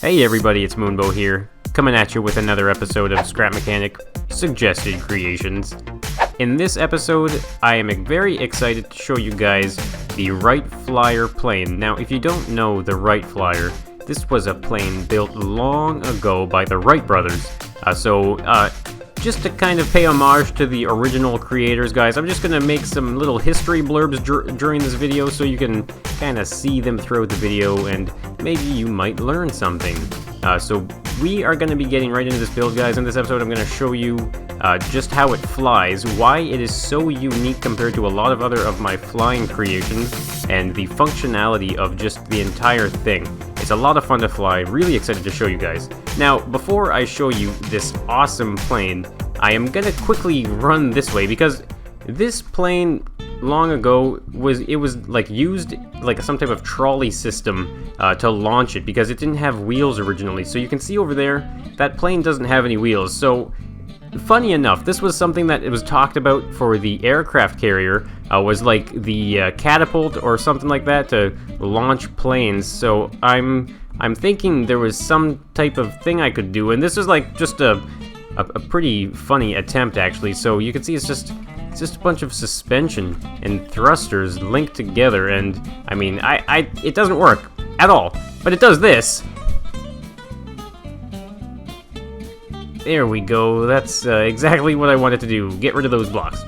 Hey everybody, it's Moonbo here, coming at you with another episode of Scrap Mechanic Suggested Creations. In this episode, I am very excited to show you guys the Wright Flyer plane. Now, if you don't know the Wright Flyer, this was a plane built long ago by the Wright Brothers. Just to kind of pay homage to the original creators, guys, I'm just going to make some little history blurbs during this video so you can kind of see them throughout the video and maybe you might learn something. So we are going to be getting right into this build, guys. In this episode, I'm going to show you just how it flies, why it is so unique compared to a lot of other of my flying creations, and the functionality of just the entire thing. It's a lot of fun to fly, really excited to show you guys. Now, before I show you this awesome plane, I am gonna quickly run this way because this plane long ago was like used like some type of trolley system to launch it because it didn't have wheels originally. So you can see over there that plane doesn't have any wheels. So funny enough, this was something that it was talked about for the aircraft carrier, was like the catapult or something like that to launch planes. So I'm thinking there was some type of thing I could do, and this is like just a pretty funny attempt actually. So you can see it's just a bunch of suspension and thrusters linked together, and I mean it doesn't work at all, but it does this. There we go, that's exactly what I wanted to do, get rid of those blocks.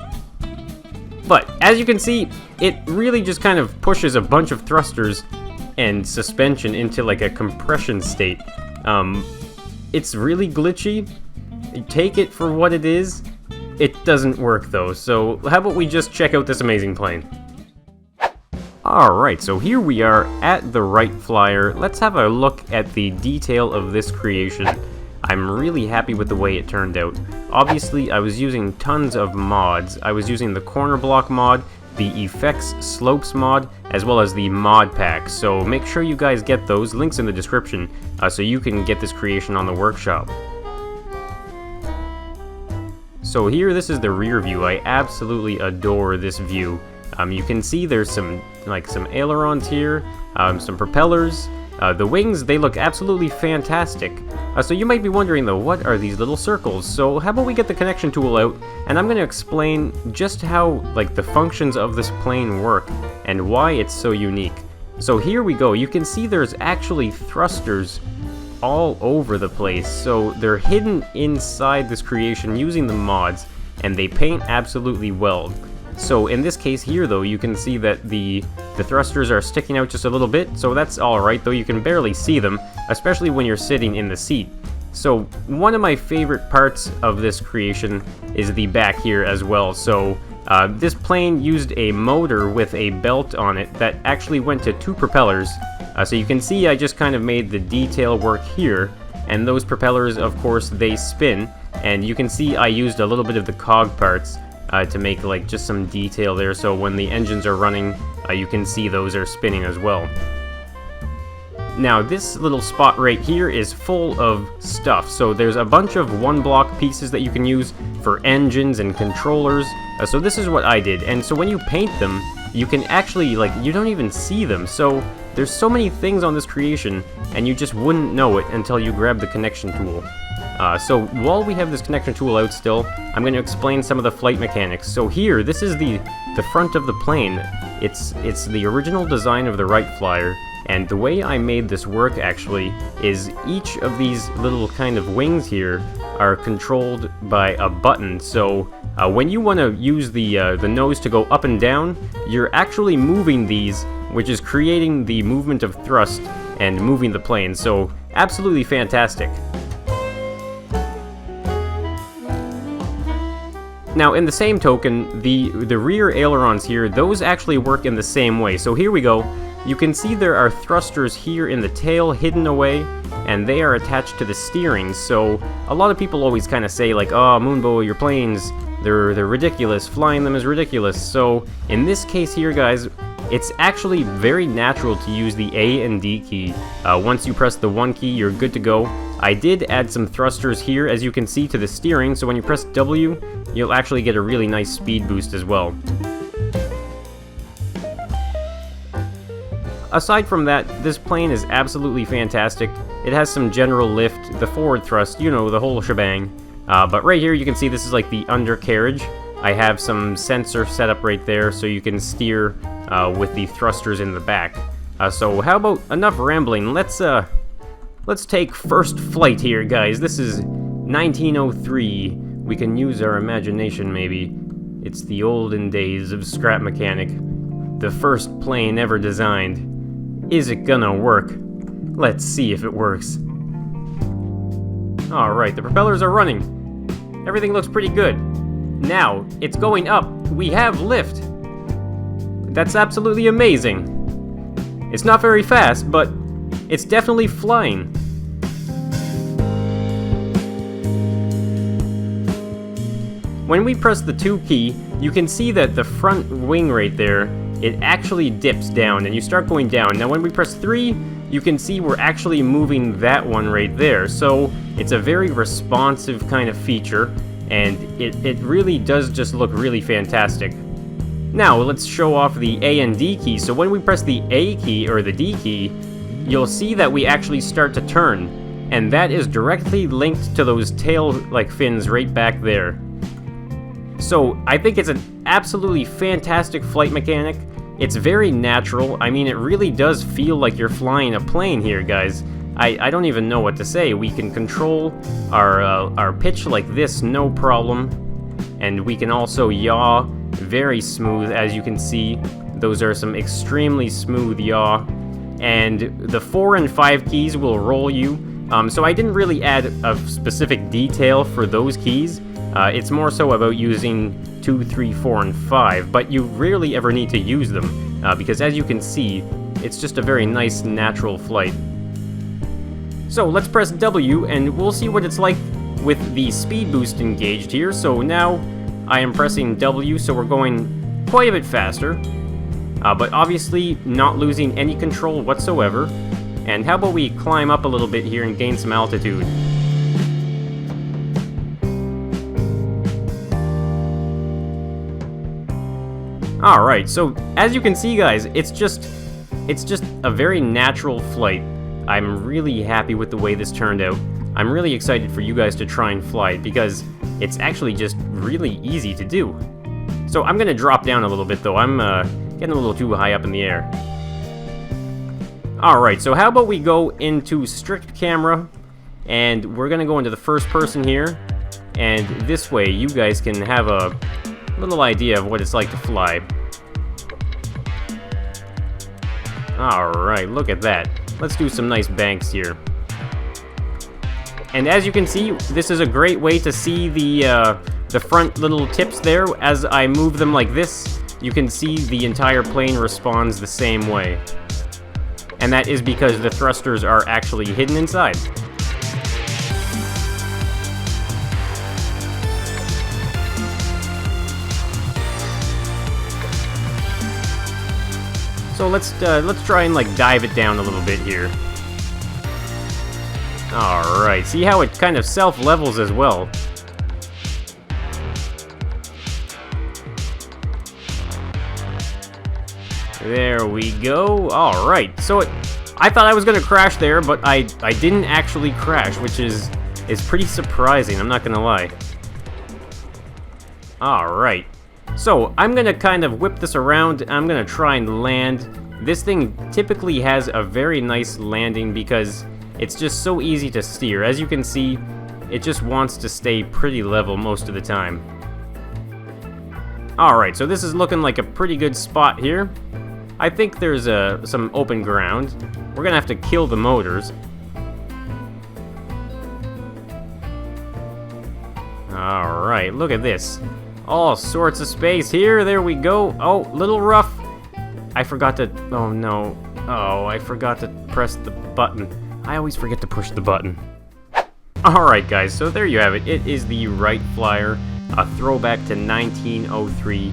But, as you can see, it really just kind of pushes a bunch of thrusters and suspension into like a compression state. It's really glitchy, take it for what it is. It doesn't work though, so how about we just check out this amazing plane. Alright, so here we are at the Wright Flyer. Let's have a look at the detail of this creation. I'm really happy with the way it turned out. Obviously, I was using tons of mods. I was using the corner block mod, the effects slopes mod, as well as the mod pack. So make sure you guys get those, links in the description, so you can get this creation on the workshop. So here, this is the rear view. I absolutely adore this view. You can see there's some ailerons here, some propellers. The wings, they look absolutely fantastic. So you might be wondering though, what are these little circles? So how about we get the connection tool out, and I'm going to explain just how the functions of this plane work and why it's so unique. So here we go. You can see there's actually thrusters all over the place. So they're hidden inside this creation using the mods, and they paint absolutely well. So in this case here though, you can see that the thrusters are sticking out just a little bit, so that's alright, though you can barely see them, especially when you're sitting in the seat. So one of my favorite parts of this creation is the back here as well. So this plane used a motor with a belt on it that actually went to two propellers. So you can see I just kind of made the detail work here, and those propellers, of course, they spin, and you can see I used a little bit of the cog parts to make just some detail there, so when the engines are running, you can see those are spinning as well. Now this little spot right here is full of stuff, so there's a bunch of one block pieces that you can use for engines and controllers. So this is what I did, and so when you paint them, you can actually, you don't even see them. So there's so many things on this creation, and you just wouldn't know it until you grab the connection tool. So while we have this connection tool out still, I'm going to explain some of the flight mechanics. So here, this is the front of the plane. It's the original design of the Wright Flyer, and the way I made this work actually is each of these little kind of wings here are controlled by a button. So when you want to use the nose to go up and down, you're actually moving these, which is creating the movement of thrust and moving the plane. So absolutely fantastic. Now, in the same token, the rear ailerons here, those actually work in the same way. So here we go. You can see there are thrusters here in the tail hidden away, and they are attached to the steering. So a lot of people always kind of say oh, Moonbo, your planes, they're ridiculous. Flying them is ridiculous. So in this case here, guys, it's actually very natural to use the A and D key. Once you press the 1 key, you're good to go. I did add some thrusters here, as you can see, to the steering, so when you press W, you'll actually get a really nice speed boost as well. Aside from that, this plane is absolutely fantastic. It has some general lift, the forward thrust, you know, the whole shebang. But right here you can see this is like the undercarriage. I have some sensor set up right there so you can steer with the thrusters in the back. So how about enough rambling? Let's take first flight here, guys. This is 1903. We can use our imagination, maybe. It's the olden days of scrap mechanic. The first plane ever designed. Is it gonna work? Let's see if it works. Alright, the propellers are running. Everything looks pretty good. Now, it's going up. We have lift. That's absolutely amazing. It's not very fast, but it's definitely flying. When we press the 2 key, you can see that the front wing right there, it actually dips down and you start going down. Now when we press 3, you can see we're actually moving that one right there. So it's a very responsive kind of feature, and it really does just look really fantastic. Now let's show off the A and D keys. So when we press the A key or the D key, you'll see that we actually start to turn, and that is directly linked to those tail-like fins right back there. So I think it's an absolutely fantastic flight mechanic. It's very natural. I mean, it really does feel like you're flying a plane here, guys. I don't even know what to say. We can control our pitch like this, no problem. And we can also yaw very smooth, as you can see. Those are some extremely smooth yaw. And the 4 and 5 keys will roll you. So I didn't really add a specific detail for those keys. It's more so about using 2, 3, 4, and 5, but you rarely ever need to use them, because as you can see, it's just a very nice, natural flight. So let's press W, and we'll see what it's like with the speed boost engaged here. So now I am pressing W, so we're going quite a bit faster, but obviously not losing any control whatsoever. And how about we climb up a little bit here and gain some altitude? Alright, so as you can see, guys, it's just a very natural flight. I'm really happy with the way this turned out. I'm really excited for you guys to try and fly it, because it's actually just really easy to do. So I'm gonna drop down a little bit though. I'm getting a little too high up in the air. Alright, so how about we go into strict camera, and we're gonna go into the first person here, and this way you guys can have a little idea of what it's like to fly. Alright, look at that. Let's do some nice banks here. And as you can see, this is a great way to see the front little tips there. As I move them like this, you can see the entire plane responds the same way. And that is because the thrusters are actually hidden inside. So let's try and like dive it down a little bit here. Alright, see how it kind of self-levels as well. There we go. Alright, so I thought I was gonna crash there, but I didn't actually crash, which is pretty surprising, I'm not gonna lie. Alright. So, I'm gonna kind of whip this around, and I'm gonna try and land. This thing typically has a very nice landing because it's just so easy to steer. As you can see, it just wants to stay pretty level most of the time. Alright, so this is looking like a pretty good spot here. I think there's some open ground. We're gonna have to kill the motors. Alright, look at this. All sorts of space here. There we go. Oh, little rough. I forgot to... Oh, no. Oh, I forgot to press the button. I always forget to push the button. Alright, guys. So there you have it. It is the Wright Flyer. A throwback to 1903.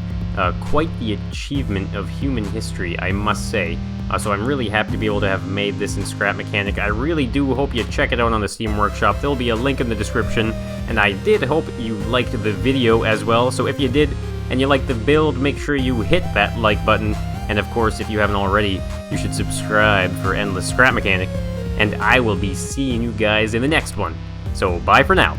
Quite the achievement of human history, I must say. So I'm really happy to be able to have made this in Scrap Mechanic. I really do hope you check it out on the Steam Workshop. There'll be a link in the description. And I did hope you liked the video as well. So if you did, and you liked the build, make sure you hit that like button. And of course, if you haven't already, you should subscribe for endless Scrap Mechanic. and I will be seeing you guys in the next one. So bye for now.